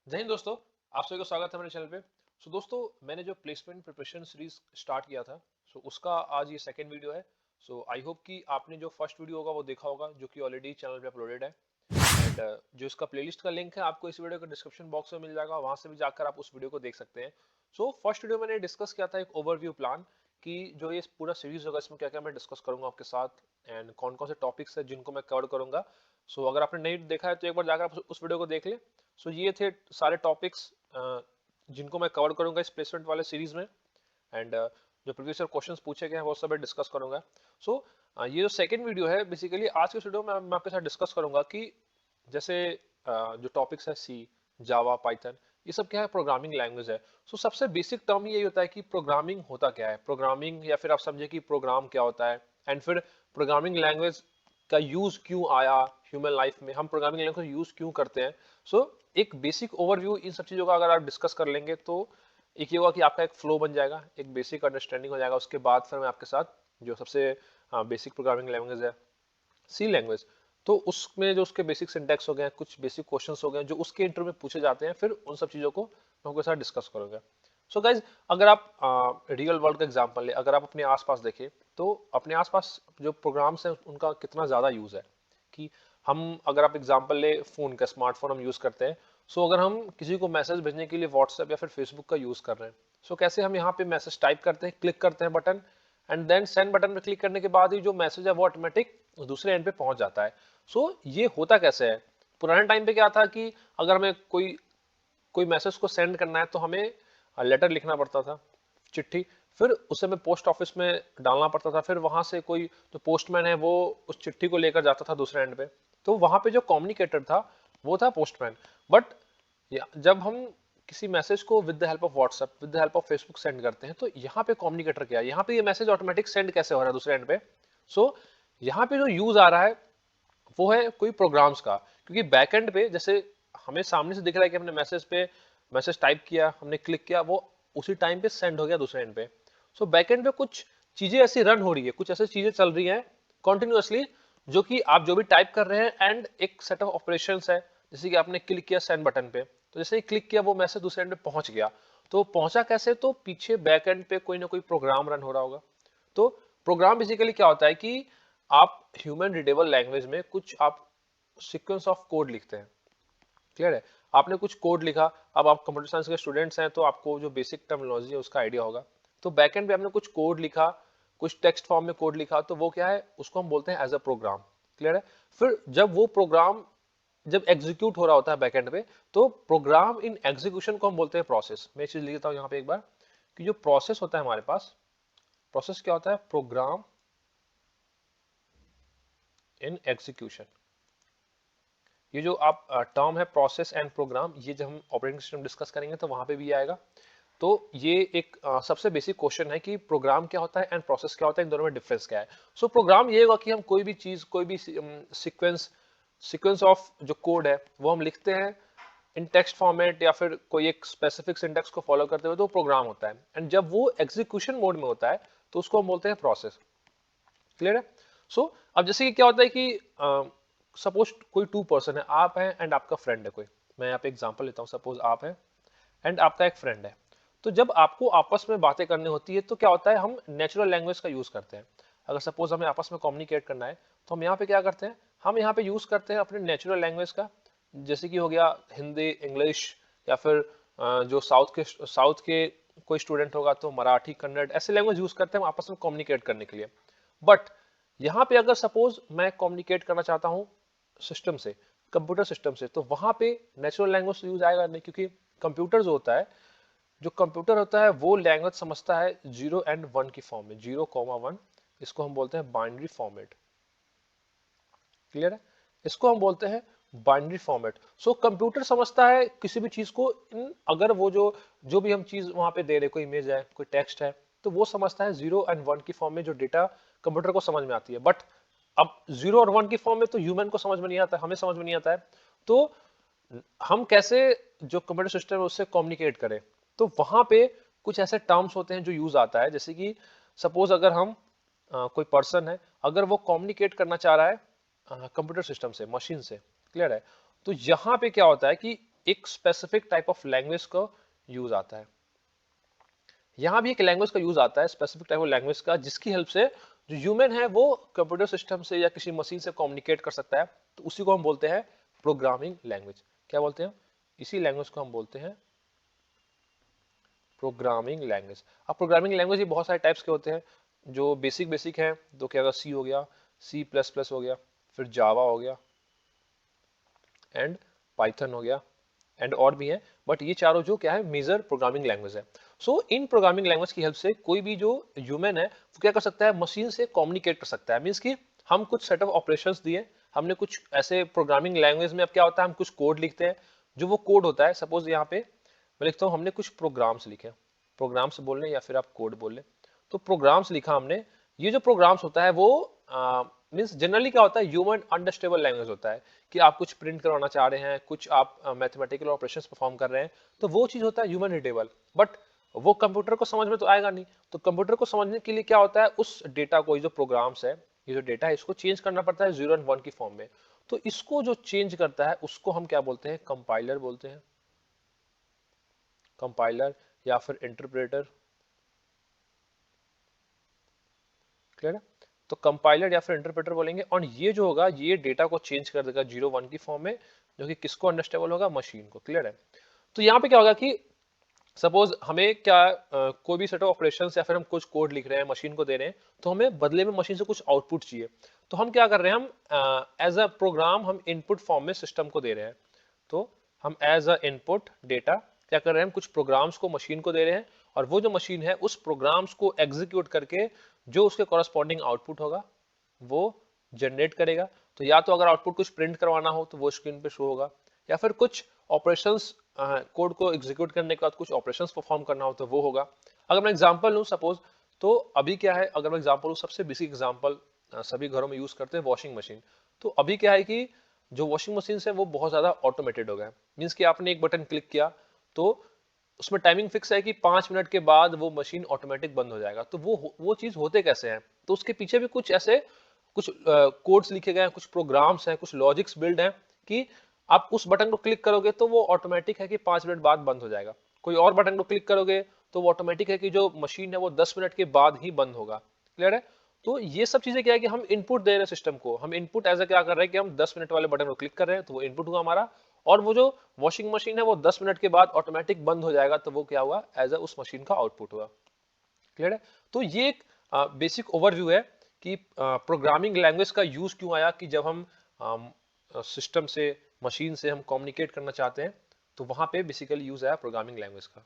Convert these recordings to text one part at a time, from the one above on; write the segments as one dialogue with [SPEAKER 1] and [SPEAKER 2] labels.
[SPEAKER 1] जय हिंद दोस्तों। आप सभी को स्वागत है मेरे चैनल पे। दोस्तों, मैंने जो प्लेसमेंट प्रिपरेशन सीरीज स्टार्ट किया था, उसका आज ये सेकंड वीडियो है। आई होप कि आपने जो फर्स्ट वीडियो होगा वो देखा होगा, जो कि ऑलरेडी चैनल पे अपलोडेड है। एंड जो इसका प्लेलिस्ट का लिंक है आपको इस वीडियो के डिस्क्रिप्शन बॉक्स में मिल जाएगा, वहां से भी जाकर आप उस वीडियो को देख सकते हैं। फर्स्ट वीडियो मैंने डिस्कस किया था एक ओवरव्यू प्लान कि जो ये पूरा सीरीज होगा इसमें क्या क्या मैं डिस्कस करूंगा आपके साथ एंड कौन कौन से टॉपिक्स है जिनको मैं कवर करूंगा। अगर आपने नहीं देखा है तो एक बार जाकर आप उस वीडियो को देख ले। ये थे सारे टॉपिक्स जिनको मैं कवर करूंगा इस प्लेसमेंट वाले सीरीज में। एंड जो प्रीवियस ईयर क्वेश्चंस पूछे गए हैं वो सब मैं डिस्कस करूंगा। ये जो सेकंड वीडियो है, बेसिकली आज के वीडियो में मैं आपके साथ डिस्कस करूंगा कि जैसे जो टॉपिक्स है सी, जावा, पाइथन, ये सब क्या है, प्रोग्रामिंग लैंग्वेज है। सबसे बेसिक टर्म यही होता है कि प्रोग्रामिंग होता क्या है, प्रोग्रामिंग, या फिर आप समझे कि प्रोग्राम क्या होता है। एंड फिर प्रोग्रामिंग लैंग्वेज का यूज क्यों आया ह्यूमन लाइफ में, हम प्रोग्रामिंग लैंग्वेज यूज क्यों करते हैं। एक बेसिक ओवरव्यू इन सब चीजों का अगर आप डिस्कस कर लेंगे तो एक ये होगा कि आपका एक फ्लो बन जाएगा, एक बेसिक अंडरस्टैंडिंग हो जाएगा। उसके बाद फिर मैं आपके साथ जो सबसे बेसिक प्रोग्रामिंग लैंग्वेज है सी लैंग्वेज, तो उसमें जो उसके बेसिक सिंटैक्स हो गए, कुछ बेसिक क्वेश्चंस हो गए जो उसके इंटरव्यू में पूछे जाते हैं, फिर उन सब चीजों को मैं आपके साथ डिस्कस करूंगा। गाइज, अगर आप रियल वर्ल्ड का एग्जांपल ले, अगर आप अपने आसपास देखें तो अपने आसपास जो प्रोग्राम्स हैं उनका कितना ज्यादा यूज है। कि हम, अगर आप एग्जांपल ले, फोन का, स्मार्टफोन हम यूज करते हैं। अगर हम किसी को मैसेज भेजने के लिए व्हाट्सएप या फिर फेसबुक का यूज कर रहे हैं, कैसे हम यहाँ पे मैसेज टाइप करते हैं, क्लिक करते हैं button, and then send button पे क्लिक करने के बाद ही जो मैसेज है वो ऑटोमेटिक दूसरे एंड पे पहुंच जाता है। ये होता कैसे है। पुराने टाइम पे क्या था कि अगर हमें कोई कोई मैसेज को सेंड करना है तो हमें लेटर लिखना पड़ता था, चिट्ठी, फिर उसे हमें पोस्ट ऑफिस में डालना पड़ता था, फिर वहां से कोई जो पोस्टमैन है वो उस चिट्ठी को लेकर जाता था दूसरे एंड पे। तो वहां पे जो कम्युनिकेटर था वो था पोस्टमैन। बट जब हम किसी मैसेज को with the help of WhatsApp, with the help of Facebook send करते हैं, तो यहाँ पे कम्युनिकेटर क्या है, यहाँ पे ये मैसेज ऑटोमेटिक सेंड कैसे हो रहा है दूसरे एंड पे। यहाँ पे जो यूज आ रहा है वो है कोई प्रोग्राम्स का, क्योंकि बैकएंड पे जैसे हमें सामने से दिख रहा है कि हमने मैसेज टाइप किया, हमने क्लिक किया, वो उसी टाइम पे सेंड हो गया दूसरे एंड पे। बैकएंड पे कुछ चीजें ऐसी रन हो रही है, कुछ ऐसी चीजें चल रही हैं कॉन्टिन्यूअसली, जो कि आप जो भी टाइप कर रहे हैं एंड एक सेट ऑफ ऑपरेशंस है। जैसे कि आपने क्लिक किया सेंड बटन पे, तो जैसे ही क्लिक किया वो मैसेज दूसरे एंड पे पहुंच गया। तो पहुंचा कैसे, तो पीछे बैकएंड पे कोई ना कोई प्रोग्राम रन हो रहा होगा। तो प्रोग्राम बेसिकली क्या होता है कि आप ह्यूमन रीडेबल लैंग्वेज में कुछ आप सीक्वेंस ऑफ कोड लिखते हैं। क्लियर है, आपने कुछ कोड लिखा। अब आप कंप्यूटर साइंस के स्टूडेंट्स हैं तो आपको जो बेसिक टर्मिनोलॉजी है उसका आइडिया होगा। तो बैकएंड पे आपने कुछ कोड लिखा, कुछ टेक्स्ट फॉर्म में कोड लिखा, तो वो क्या है, उसको हम बोलते हैं एज अ प्रोग्राम। क्लियर है। फिर जब वो प्रोग्राम जब एग्जीक्यूट हो रहा होता है बैकएंड पे, तो प्रोग्राम इन एग्जीक्यूशन को हम बोलते हैं प्रोसेस। मैं चीज लिख देता हूं यहाँ पे एक बार, कि जो प्रोसेस होता है हमारे पास, प्रोसेस क्या होता है, प्रोग्राम इन एग्जीक्यूशन। ये जो आप टर्म है प्रोसेस एंड प्रोग्राम, ये जब हम ऑपरेटिंग सिस्टम डिस्कस करेंगे तो वहां पे भी आएगा। तो ये एक सबसे बेसिक क्वेश्चन है कि प्रोग्राम क्या होता है एंड प्रोसेस क्या होता है, इन दोनों में डिफरेंस क्या है। प्रोग्राम ये होगा कि हम कोई भी चीज, कोई भी सीक्वेंस सीक्वेंस ऑफ जो कोड है वो हम लिखते हैं इन टेक्स्ट फॉर्मेट या फिर कोई एक स्पेसिफिक सिंटेक्स को फॉलो करते हुए, तो प्रोग्राम होता है। एंड जब वो एग्जीक्यूशन मोड में होता है तो उसको हम बोलते हैं प्रोसेस। क्लियर है। अब जैसे कि क्या होता है कि सपोज कोई टू पर्सन है, आप हैं एंड आपका फ्रेंड है कोई। मैं यहाँ पे एग्जांपल लेता हूँ, सपोज आप हैं एंड आपका एक फ्रेंड है। तो जब आपको आपस में बातें करनी होती है तो क्या होता है, हम नेचुरल लैंग्वेज का यूज करते हैं। अगर सपोज हमें आपस में कम्युनिकेट करना है तो हम यहाँ पे क्या करते हैं, हम यहाँ पे यूज करते हैं अपने नेचुरल लैंग्वेज का। जैसे कि हो गया हिंदी, इंग्लिश, या फिर जो साउथ के कोई स्टूडेंट होगा तो मराठी, कन्नड़, ऐसे लैंग्वेज यूज करते हैं हम आपस में कम्युनिकेट करने के लिए। बट यहाँ पे अगर सपोज मैं कम्युनिकेट करना चाहता हूँ सिस्टम से, कंप्यूटर सिस्टम से, तो वहां पे नेचुरल लैंग्वेज यूज आएगा नहीं, क्योंकि कंप्यूटर जो होता है, जो कंप्यूटर होता है वो लैंग्वेज समझता है 0 और 1 की फॉर्म में, 0, 1। इसको हम बोलते हैं बाइनरी फॉर्मेट। क्लियर है, इसको हम बोलते हैं बाइनरी फॉर्मेट। कंप्यूटर समझता है किसी भी चीज को इन, अगर वो जो जो भी हम चीज वहां पे दे रहे, कोई इमेज है, कोई टेक्स्ट है, तो वो समझता है 0 और 1 की फॉर्म में, जो डेटा कंप्यूटर को समझ में आती है। बट अब 0 और 1 की फॉर्म में तो ह्यूमन को समझ में नहीं आता, हमें समझ में नहीं आता है। तो हम कैसे जो कंप्यूटर सिस्टम है उससे कम्युनिकेट करें, तो वहां पे कुछ ऐसे टर्म्स होते हैं जो यूज आता है। जैसे कि सपोज अगर हम कोई पर्सन है, अगर वो कम्युनिकेट करना चाह रहा है कंप्यूटर सिस्टम से, मशीन से। क्लियर है। तो यहाँ पे क्या होता है कि एक स्पेसिफिक टाइप ऑफ लैंग्वेज का यूज आता है। यहाँ भी एक लैंग्वेज का यूज आता है, स्पेसिफिक टाइप ऑफ लैंग्वेज का, जिसकी हेल्प से जो ह्यूमन है वो कंप्यूटर सिस्टम से या किसी मशीन से कम्युनिकेट कर सकता है। तो उसी को हम बोलते हैं प्रोग्रामिंग लैंग्वेज। क्या बोलते हैं? इसी लैंग्वेज को हम बोलते हैं प्रोग्रामिंग लैंग्वेज। अब प्रोग्रामिंग लैंग्वेज ये बहुत सारे टाइप्स के होते हैं। जो बेसिक बेसिक है तो क्या होगा, सी हो गया, सी प्लस प्लस हो गया, फिर जावा हो गया, एंड पाइथन हो गया, एंड और भी है। बट ये चारों जो क्या है, मेजर प्रोग्रामिंग लैंग्वेज है। सो इन प्रोग्रामिंग लैंग्वेज की हेल्प से कोई भी जो ह्यूमन है वो क्या कर सकता है, मशीन से कम्युनिकेट कर सकता है। मीन्स कि हम कुछ सेट ऑफ ऑपरेशंस दिए, हमने कुछ ऐसे प्रोग्रामिंग लैंग्वेज में अब क्या होता है, हम कुछ कोड लिखते हैं। जो वो कोड होता है, सपोज यहाँ पे मैं लिखता हूँ हमने कुछ प्रोग्राम्स लिखे, प्रोग्राम्स बोल लें या फिर आप कोड बोल लें। तो प्रोग्राम्स लिखा हमने। ये जो प्रोग्राम्स होता है वो मीन्स जनरली क्या होता है, ह्यूमन अंडरस्टेबल लैंग्वेज होता है। कि आप कुछ प्रिंट करवाना चाह रहे हैं, कुछ आप मैथमेटिकल ऑपरेशंस परफॉर्म कर रहे हैं, तो वो चीज होता है ह्यूमन रीडेबल। बट वो कंप्यूटर को समझ में तो आएगा नहीं। तो कंप्यूटर को समझने के लिए क्या होता है, उस डेटा को, ये जो प्रोग्राम्स है, ये जो डेटा है, इसको चेंज करना पड़ता है 0 एंड 1 की फॉर्म में। तो इसको जो चेंज करता है उसको हम क्या बोलते हैं, कंपाइलर बोलते हैं। कंपाइलर या फिर इंटरप्रेटर। क्लियर है? तो कंपाइलर या फिर इंटरप्रेटर बोलेंगे, और ये जो होगा ये डेटा को चेंज कर देगा 0 1 की फॉर्म में, जो कि किसको अंडरस्टेबल होगा, मशीन को। क्लियर है? तो यहाँ पे क्या होगा कि सपोज हमें क्या कोई भी सेट ऑफ ऑपरेशंस या फिर हम कुछ कोड लिख रहे हैं, मशीन को दे रहे हैं, तो हमें बदले में मशीन से कुछ आउटपुट चाहिए। तो हम क्या कर रहे हैं, हम एज अ प्रोग्राम हम इनपुट फॉर्म में सिस्टम को दे रहे हैं। तो हम एज अ इनपुट डेटा क्या कर रहे हैं, हम कुछ प्रोग्राम्स को मशीन को दे रहे हैं, और वो जो मशीन है उस प्रोग्राम्स को एग्जीक्यूट करके जो उसके कॉरस्पॉन्डिंग आउटपुट होगा वो जनरेट करेगा। तो या तो अगर आउटपुट कुछ प्रिंट करवाना हो तो वो स्क्रीन पे शो होगा, या फिर कुछ ऑपरेशंस कोड को एग्जीक्यूट करने के बाद कुछ ऑपरेशंस परफॉर्म करना हो तो वो होगा। अगर मैं एग्जांपल लूं सपोज, तो अभी क्या है, अगर मैं एग्जांपल लूं, सबसे बेसिक एग्जांपल सभी घरों में यूज करते हैं वॉशिंग मशीन। तो अभी क्या है कि जो वॉशिंग मशीन है वो बहुत ज्यादा ऑटोमेटेड हो गया है। मीन्स कि आपने एक बटन क्लिक किया तो उसमें टाइमिंग फिक्स है कि 5 मिनट के बाद वो मशीन ऑटोमेटिक बंद हो जाएगा। तो वो चीज होते कैसे हैं, तो उसके पीछे भी कुछ ऐसे कुछ कोड्स लिखे गए हैं, कुछ प्रोग्राम्स हैं, कुछ लॉजिक्स बिल्ड हैं कि आप उस बटन को क्लिक करोगे तो वो ऑटोमेटिक है कि 5 मिनट बाद बंद हो जाएगा। कोई और बटन को क्लिक करोगे तो वो ऑटोमेटिक है कि जो मशीन है वो 10 मिनट के बाद ही बंद होगा। क्लियर है? तो ये सब चीजें क्या है कि हम इनपुट दे रहे हैं सिस्टम को। हम इनपुट एज अ क्या कर रहे हैं कि हम 10 मिनट वाले बटन को क्लिक कर रहे हैं तो वो इनपुट हुआ हमारा, और वो जो वॉशिंग मशीन है वो 10 मिनट के बाद ऑटोमेटिक बंद हो जाएगा, तो वो क्या हुआ, एज अ उस मशीन का आउटपुट हुआ। क्लियर है? तो ये एक बेसिक ओवरव्यू है कि प्रोग्रामिंग लैंग्वेज का यूज क्यों आया, कि जब हम सिस्टम से, मशीन से हम कम्युनिकेट करना चाहते हैं तो वहां पे बेसिकली यूज आया प्रोग्रामिंग लैंग्वेज का।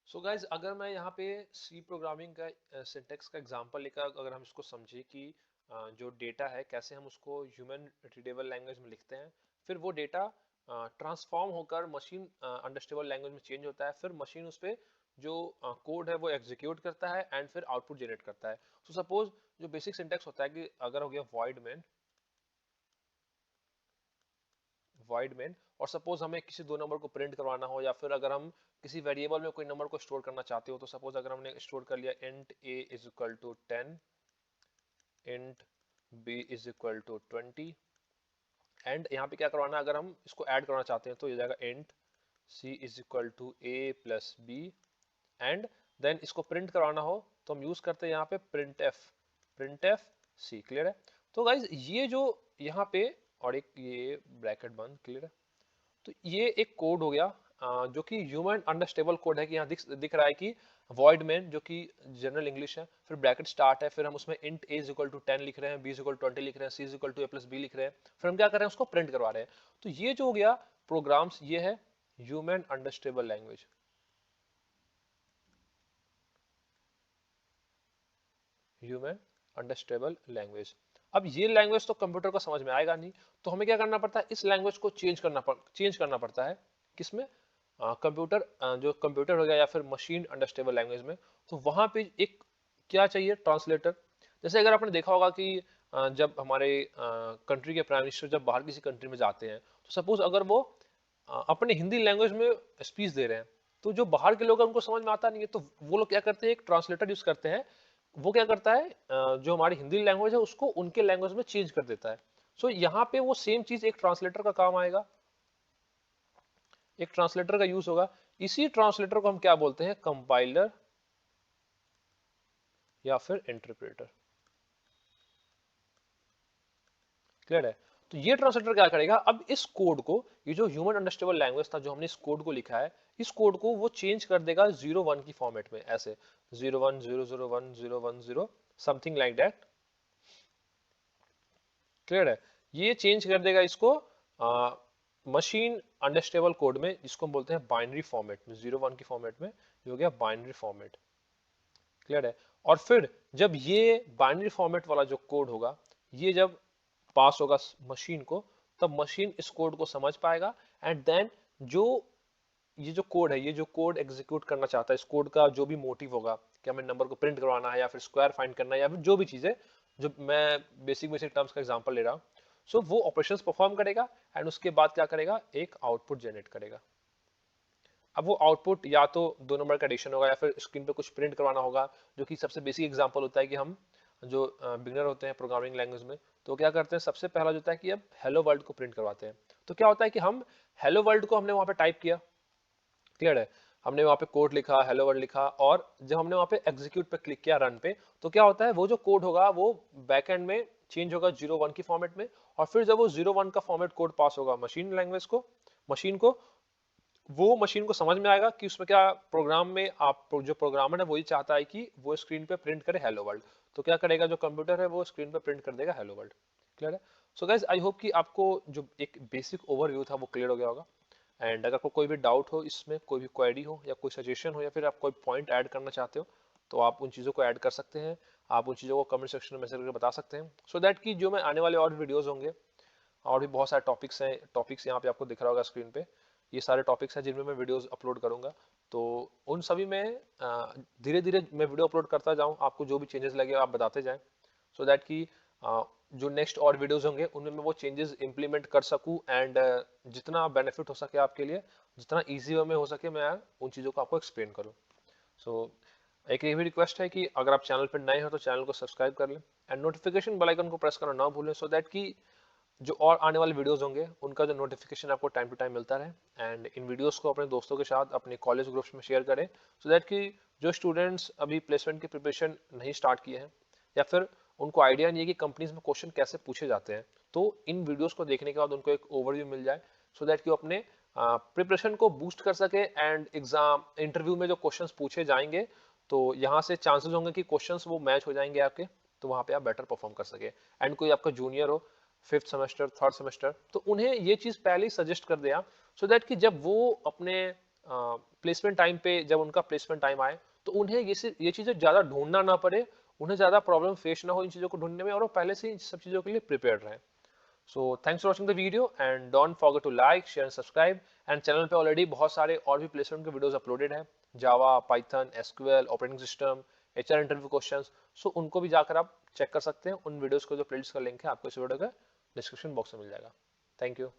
[SPEAKER 1] सो गाइज, अगर मैं यहाँ पे सी प्रोग्रामिंग का सिंटेक्स का एग्जांपल लेकर अगर हम इसको समझे कि जो डेटा है कैसे हम उसको ह्यूमन रीडेबल लैंग्वेज में लिखते हैं, फिर वो डेटा ट्रांसफॉर्म होकर मशीन अंडरस्टेबल लैंग्वेज में चेंज होता है, फिर मशीन उस पर जो कोड है वो एग्जीक्यूट करता है एंड फिर आउटपुट जनरेट करता है। सो सपोज जो बेसिक सिंटेक्स होता है कि अगर हो गया वॉइड मेन, और सपोज हमें किसी दो नंबर को प्रिंट करवाना हो, या फिर अगर हम किसी वेरिएबल में कोई नंबर को स्टोर करना चाहते हो, तो सपोज अगर हमने स्टोर कर लिया int a is equal to 10, int b is equal to 20, and यहाँ पे क्या करवाना है, अगर हम इसको ऐड करना चाहते हैं तो ये जाएगा int c is equal to a plus b, and then इसको प्रिंट करवाना हो तो हम यूज करते हैं यहाँ पे printf c। क्लियर है? तो गाइज ये जो यहाँ पे, और एक ये ब्रैकेट बंद, क्लियर है? तो ये एक कोड हो गया जो कि ह्यूमन अंडरस्टेबल कोड है, कि यहाँ दिख रहा है कि वॉइड मेन जो कि जनरल इंग्लिश है, फिर ब्रैकेट स्टार्ट है, फिर हम उसमें int a is equal to 10 लिख रहे हैं, b इज इक्वल टू 20 लिख रहे हैं, c is equal to a plus b लिख रहे हैं, फिर हम क्या कर रहे हैं, उसको प्रिंट करवा रहे हैं। तो ये जो हो गया प्रोग्राम्स, ये है human understandable language. Human understandable language. अब ये लैंग्वेज तो कंप्यूटर को समझ में आएगा नहीं, तो हमें क्या करना पड़ता है, इस लैंग्वेज को चेंज करना पड़ता है। किसमें? कंप्यूटर, जो कंप्यूटर हो गया या फिर मशीन अंडरस्टेबल लैंग्वेज में। तो वहां पे एक क्या चाहिए, ट्रांसलेटर। जैसे अगर आपने देखा होगा कि जब हमारे कंट्री के प्राइम मिनिस्टर जब बाहर किसी कंट्री में जाते हैं, तो सपोज अगर वो अपने हिंदी लैंग्वेज में स्पीच दे रहे हैं, तो जो बाहर के लोग हैं उनको समझ में आता नहीं है, तो वो लोग क्या करते हैं, एक ट्रांसलेटर यूज करते हैं। वो क्या करता है, जो हमारी हिंदी लैंग्वेज है उसको उनके लैंग्वेज में चेंज कर देता है। सो यहाँ पे वो सेम चीज एक ट्रांसलेटर का काम आएगा। एक ट्रांसलेटर का यूज होगा। इसी ट्रांसलेटर को हम क्या बोलते हैं, कंपाइलर या फिर इंटरप्रेटर। क्लियर है? तो ये ट्रांसलेटर क्या करेगा, अब इस कोड को, ये जो ह्यूमन अंडरस्टैंडेबल लैंग्वेज था जो हमने इस कोड को लिखा है, इस कोड को वो चेंज कर देगा 0-1 की फॉर्मेट में, ऐसे 0-1-0-0-1-0-1-0 समथिंग लाइक दैट। क्लियर है? ये चेंज कर देगा इसको मशीन अंडरस्टैंडेबल कोड में, जिसको हम बोलते हैं बाइनरी फॉर्मेट में, 0-1 की फॉर्मेट में, ये हो गया बाइनरी फॉर्मेट। क्लियर है? और फिर जब ये बाइनरी फॉर्मेट वाला जो कोड होगा, ये जब पास होगा मशीन को, तब मशीन इस कोड को समझ पाएगा एंड देन जो ये जो कोड है, ये जो कोड एग्जीक्यूट करना चाहता है, इस कोड का जो भी मोटिव होगा कि हमें नंबर को प्रिंट करवाना है या फिर स्क्वायर फाइंड करना है या फिर जो भी चीजें, जो मैं बेसिक बेसिक टर्म्स का एग्जांपल ले रहा हूँ, सो वो ऑपरेशंस परफॉर्म करेगा एंड उसके बाद क्या करेगा, एक आउटपुट जनरेट करेगा। अब वो आउटपुट या तो 2 नंबर का एडिशन होगा या फिर स्क्रीन पे कुछ प्रिंट करवाना होगा, जो कि सबसे बेसिक एग्जांपल होता है कि हम जो बिगनर होते हैं प्रोग्रामिंग लैंग्वेज में, तो क्या करते हैं, सबसे पहला जो होता है कि अब हेलो वर्ल्ड को प्रिंट करवाते हैं। तो क्या होता है कि हम हेलो वर्ल्ड को हमने वहां पे टाइप किया, क्लियर है, हमने वहां पे कोड लिखा, हेलो वर्ल्ड लिखा, और जब हमने वहां पे एग्जीक्यूट पे क्लिक किया, रन पे, तो क्या होता है, वो जो कोड होगा वो बैक एंड में चेंज होगा 0-1 की फॉर्मेट में, और फिर जब वो 0-1 का फॉर्मेट कोड पास होगा मशीन लैंग्वेज को, मशीन को, वो मशीन को समझ में आएगा कि उसमें क्या प्रोग्राम में, आप जो प्रोग्रामर है वही चाहता है कि वो स्क्रीन पे प्रिंट करे हेलो वर्ल्ड, तो क्या करेगा जो कंप्यूटर है वो स्क्रीन पे प्रिंट कर देगा हेलो वर्ल्ड। क्लियर है? सो गाइस, आई होप कि आपको जो एक बेसिक ओवरव्यू था वो क्लियर हो गया होगा। एंड अगर आपको कोई भी डाउट हो, इसमें कोई भी क्वेरी हो या कोई सजेशन हो या फिर आप कोई पॉइंट ऐड करना चाहते हो, तो आप उन चीज़ों को ऐड कर सकते हैं, आप उन चीज़ों को कमेंट सेक्शन में मैसेज करके बता सकते हैं, सो दैट कि जो मैं आने वाले और वीडियोस होंगे, और भी बहुत सारे टॉपिक्स हैं, टॉपिक्स यहाँ पे आपको दिख रहा होगा स्क्रीन पे, ये सारे टॉपिक्स हैं जिनमें मैं वीडियोस अपलोड करूंगा, तो उन सभी में धीरे धीरे मैं वीडियो अपलोड करता जाऊं, आपको जो भी चेंजेस लगे आप बताते जाएं, सो दैट कि जो नेक्स्ट और वीडियोस होंगे उनमें मैं वो चेंजेस इंप्लीमेंट कर सकूं एंड जितना बेनिफिट हो सके आपके लिए, जितना ईजी वे में हो सके, मैं उन चीज़ों को आपको एक्सप्लेन करूँ। सो एक ये भी रिक्वेस्ट है कि अगर आप चैनल पर नए हो तो चैनल को सब्सक्राइब कर लें एंड नोटिफिकेशन बेल आइकन को प्रेस करना ना भूलें, सो दैट कि जो और आने वाले वीडियोस होंगे उनका जो नोटिफिकेशन आपको टाइम टू टाइम मिलता रहे। एंड इन वीडियोस को अपने दोस्तों के साथ अपने कॉलेज ग्रुप्स में शेयर करें, सो दैट कि जो स्टूडेंट्स अभी प्लेसमेंट की प्रिपरेशन नहीं स्टार्ट किए हैं या फिर उनको आइडिया नहीं है कि कंपनीज में क्वेश्चन कैसे पूछे जाते हैं, तो इन वीडियोस को देखने के बाद उनको एक ओवरव्यू मिल जाए, सो दैट कि वो अपने प्रिपरेशन को बूस्ट कर सके एंड एग्जाम इंटरव्यू में जो क्वेश्चंस पूछे जाएंगे, तो यहाँ से चांसेस होंगे कि क्वेश्चंस वो मैच हो जाएंगे आपके, तो वहाँ पे आप बेटर परफॉर्म कर सके। एंड कोई आपका जूनियर हो, 5th सेमेस्टर, 3rd सेमेस्टर, तो उन्हें ये चीज पहले ही सजेस्ट कर दिया, सो दैट कि जब वो अपने प्लेसमेंट टाइम पे, जब उनका प्लेसमेंट टाइम आए, तो उन्हें ये चीजें ज्यादा ढूंढना ना पड़े, उन्हें ज्यादा प्रॉब्लम फेस ना हो इन चीजों को ढूंढने में, और वो पहले से इन सब चीजों के लिए प्रिपेयर्ड रहे। So thanks for watching the video and don't forget to like, share and subscribe. And channel पे ऑलरेडी बहुत सारे और भी प्लेसमेंट के वीडियोस अपलोडेड हैं, Java, Python, SQL, operating system, HR interview questions, so उनको भी जाकर आप चेक कर सकते हैं। उन वीडियोस को जो प्लेलिस्ट का लिंक है आपको इस वीडियो के डिस्क्रिप्शन बॉक्स में मिल जाएगा। Thank you.